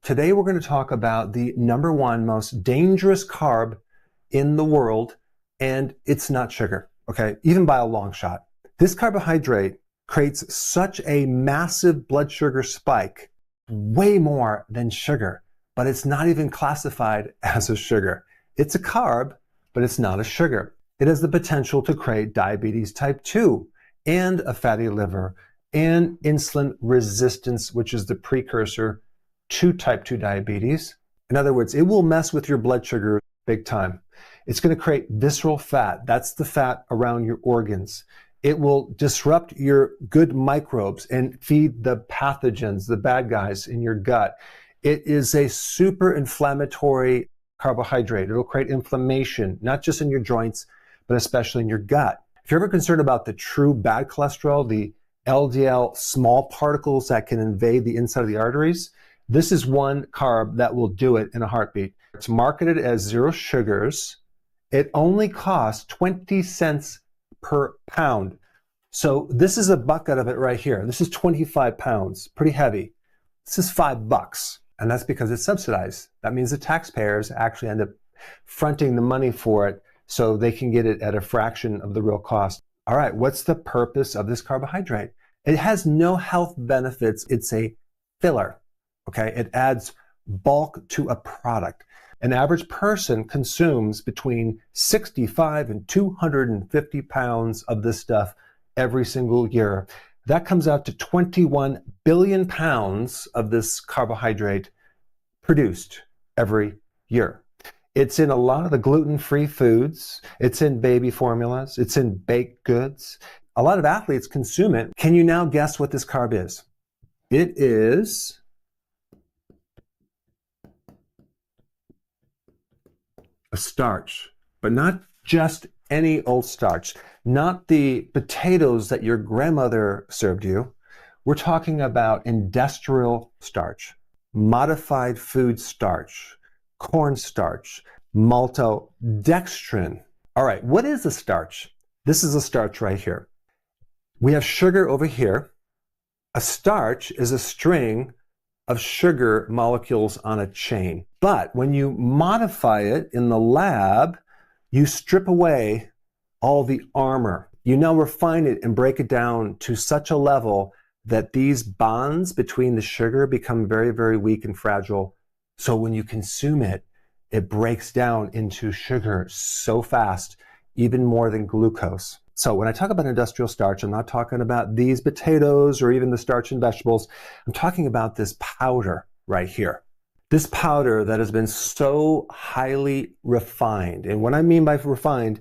Today we're going to talk about the number one most dangerous carb in the world, and it's not sugar, okay? Even by a long shot. This carbohydrate creates such a massive blood sugar spike, way more than sugar, but it's not even classified as a sugar. It's a carb, but it's not a sugar. It has the potential to create diabetes type 2 and a fatty liver and insulin resistance, which is the precursor to type 2 diabetes. In other words, it will mess with your blood sugar big time. It's going to create visceral fat. That's the fat around your organs. It will disrupt your good microbes and feed the pathogens, the bad guys in your gut. It is a super inflammatory carbohydrate. It'll create inflammation, not just in your joints, but especially in your gut. If you're ever concerned about the true bad cholesterol, the LDL small particles that can invade the inside of the arteries, this is one carb that will do it in a heartbeat. It's marketed as zero sugars. It only costs 20 cents per pound. So this is a bucket of it right here. This is 25 pounds, pretty heavy. This is $5, and that's because it's subsidized. That means the taxpayers actually end up fronting the money for it so they can get it at a fraction of the real cost. All right, what's the purpose of this carbohydrate? It has no health benefits. It's a filler. Okay, it adds bulk to a product. An average person consumes between 65 and 250 pounds of this stuff every single year. That comes out to 21 billion pounds of this carbohydrate produced every year. It's in a lot of the gluten-free foods. It's in baby formulas. It's in baked goods. A lot of athletes consume it. Can you now guess what this carb is? It is a starch, but not just any old starch, not the potatoes that your grandmother served you. We're talking about industrial starch, modified food starch, cornstarch, maltodextrin. All right, what is a starch? This is a starch right here. We have sugar over here. A starch is a string of sugar molecules on a chain. But when you modify it in the lab, you strip away all the armor. You now refine it and break it down to such a level that these bonds between the sugar become very, very weak and fragile. So when you consume it, it breaks down into sugar so fast, even more than glucose. So when I talk about industrial starch, I'm not talking about these potatoes or even the starch in vegetables. I'm talking about this powder right here. This powder that has been so highly refined. And what I mean by refined,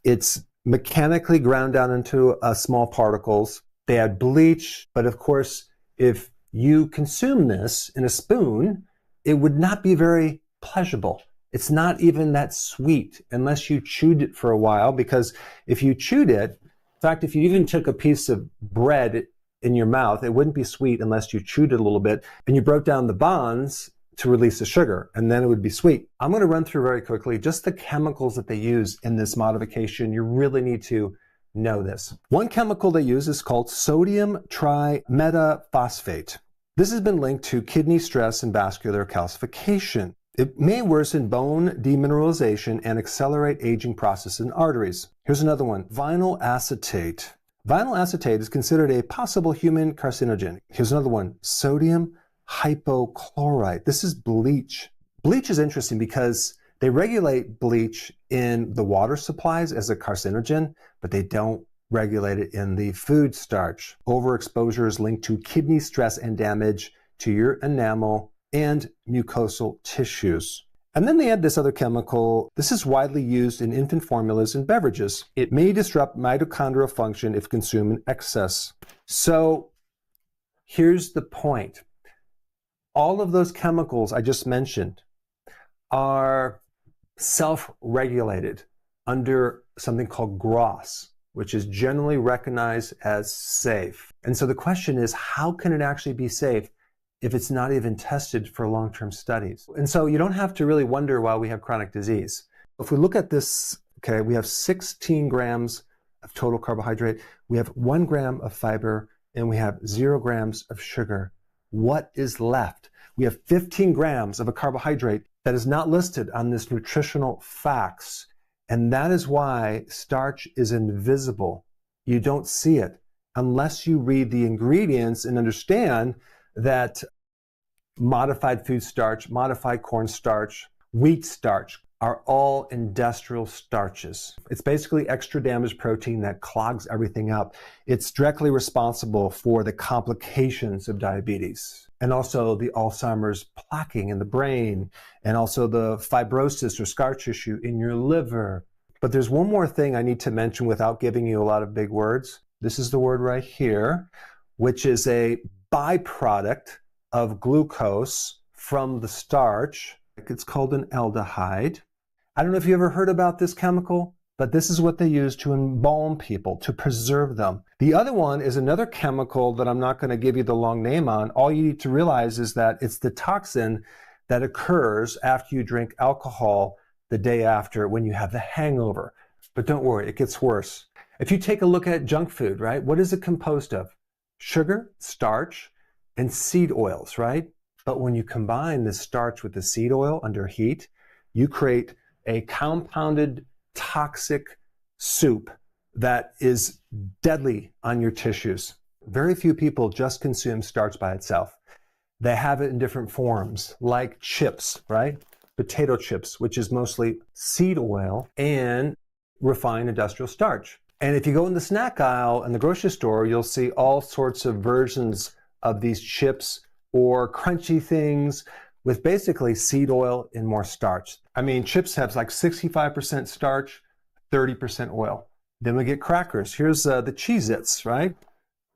it's mechanically ground down into small particles. They add bleach, but of course, if you consume this in a spoon, it would not be very pleasurable. It's not even that sweet unless you chewed it for a while, because if you chewed it, in fact, if you even took a piece of bread in your mouth, it wouldn't be sweet unless you chewed it a little bit and you broke down the bonds to release the sugar, and then it would be sweet. I'm going to run through very quickly just the chemicals that they use in this modification. You really need to know this. One chemical they use is called sodium trimetaphosphate. This has been linked to kidney stress and vascular calcification. It may worsen bone demineralization and accelerate aging process in arteries. Here's another one, vinyl acetate. Vinyl acetate is considered a possible human carcinogen. Here's another one, sodium hypochlorite. This is bleach. Bleach is interesting because they regulate bleach in the water supplies as a carcinogen, but they don't regulate it in the food starch. Overexposure is linked to kidney stress and damage to your enamel and mucosal tissues. And then they add this other chemical. This is widely used in infant formulas and beverages. It may disrupt mitochondrial function if consumed in excess. So here's the point. All of those chemicals I just mentioned are self-regulated under something called GRAS, which is generally recognized as safe. And so the question is, how can it actually be safe if it's not even tested for long-term studies? And so you don't have to really wonder why we have chronic disease. If we look at this, okay, we have 16 grams of total carbohydrate, we have 1 gram of fiber, and we have 0 grams of sugar. What is left? we have 15 grams of a carbohydrate that is not listed on this nutritional facts. And that is why starch is invisible. You don't see it unless you read the ingredients and understand that modified food starch, modified corn starch, wheat starch are all industrial starches. It's basically extra damaged protein that clogs everything up. It's directly responsible for the complications of diabetes and also the Alzheimer's plaquing in the brain and also the fibrosis or scar tissue in your liver. But there's one more thing I need to mention without giving you a lot of big words. This is the word right here, which is a byproduct of glucose from the starch. It's called an aldehyde. I don't know if you ever heard about this chemical, but this is what they use to embalm people, to preserve them. The other one is another chemical that I'm not going to give you the long name on. All you need to realize is that it's the toxin that occurs after you drink alcohol the day after when you have the hangover. But don't worry, it gets worse. If you take a look at junk food, right, what is it composed of? Sugar, starch, and seed oils, right? But when you combine the starch with the seed oil under heat, you create a compounded toxic soup that is deadly on your tissues. Very few people just consume starch by itself. They have it in different forms, like chips, right? Potato chips, which is mostly seed oil and refined industrial starch. And if you go in the snack aisle in the grocery store, you'll see all sorts of versions of these chips or crunchy things with basically seed oil and more starch. I mean, chips have like 65% starch, 30% oil. Then we get crackers. Here's the Cheez-Its, right?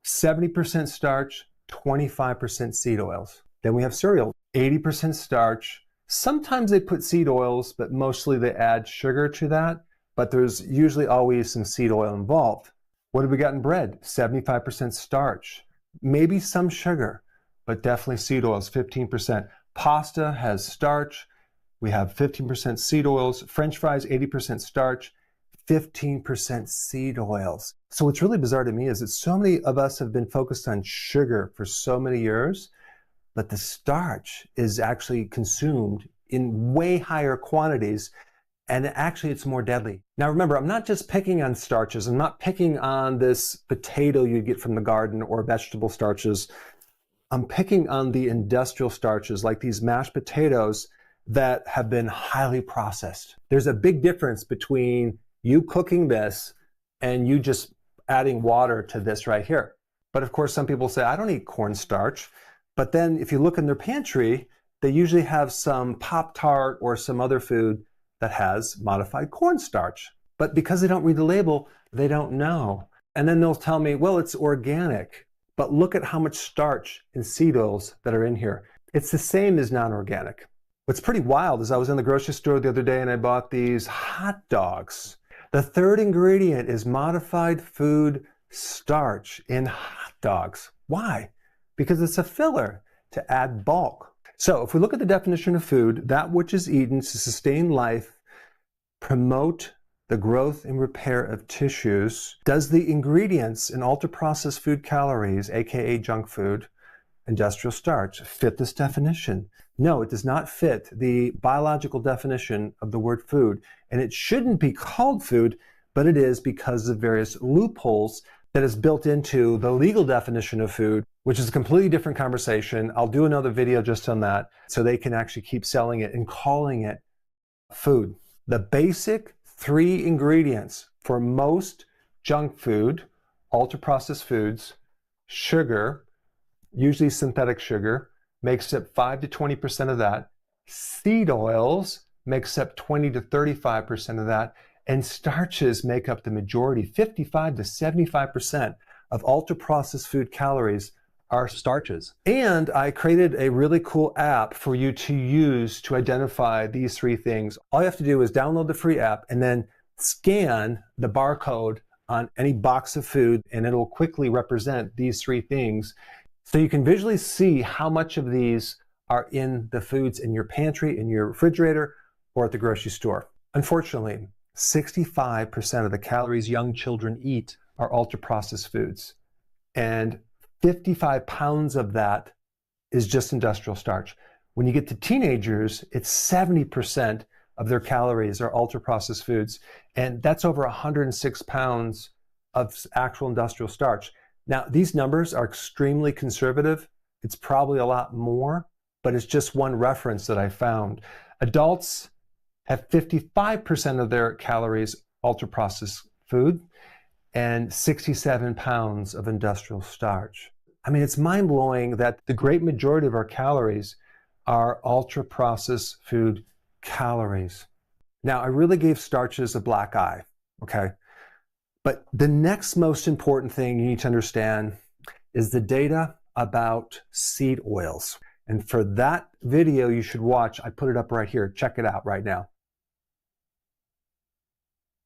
70% starch, 25% seed oils. Then we have cereal, 80% starch. Sometimes they put seed oils, but mostly they add sugar to that. But there's usually always some seed oil involved. What have we got in bread? 75% starch, maybe some sugar, but definitely seed oils, 15%. Pasta has starch. We have 15% seed oils. French fries, 80% starch, 15% seed oils. So what's really bizarre to me is that so many of us have been focused on sugar for so many years, but the starch is actually consumed in way higher quantities, and actually it's more deadly. Now remember, I'm not just picking on starches. I'm not picking on this potato you get from the garden or vegetable starches. I'm picking on the industrial starches, like these mashed potatoes that have been highly processed. There's a big difference between you cooking this and you just adding water to this right here. But of course, some people say, I don't eat cornstarch. But then if you look in their pantry, they usually have some Pop-Tart or some other food that has modified cornstarch. But because they don't read the label, they don't know. And then they'll tell me, well, it's organic. But look at how much starch and seed oils that are in here. It's the same as non-organic. What's pretty wild is I was in the grocery store the other day and I bought these hot dogs. The third ingredient is modified food starch in hot dogs. Why? Because it's a filler to add bulk. So if we look at the definition of food, that which is eaten to sustain life, promote the growth and repair of tissues, does the ingredients in ultra-processed food calories, aka junk food, industrial starch, fit this definition? No, it does not fit the biological definition of the word food, and it shouldn't be called food, but it is because of various loopholes that is built into the legal definition of food, which is a completely different conversation. I'll do another video just on that so they can actually keep selling it and calling it food. The basic 3 ingredients for most junk food, ultra-processed foods: sugar, usually synthetic sugar, makes up 5 to 20% of that. Seed oils makes up 20 to 35% of that. And starches make up the majority. 55 to 75% of ultra-processed food calories are starches. And I created a really cool app for you to use to identify these 3 things. All you have to do is download the free app and then scan the barcode on any box of food, and it'll quickly represent these 3 things. So you can visually see how much of these are in the foods in your pantry, in your refrigerator, or at the grocery store. Unfortunately, 65% of the calories young children eat are ultra-processed foods. And 55 pounds of that is just industrial starch. When you get to teenagers, it's 70% of their calories are ultra-processed foods, and that's over 106 pounds of actual industrial starch. Now, these numbers are extremely conservative. It's probably a lot more, but it's just one reference that I found. Adults have 55% of their calories ultra-processed food and 67 pounds of industrial starch. I mean, it's mind-blowing that the great majority of our calories are ultra-processed food calories. Now, I really gave starches a black eye, okay? But the next most important thing you need to understand is the data about seed oils. And for that video you should watch, I put it up right here. Check it out right now.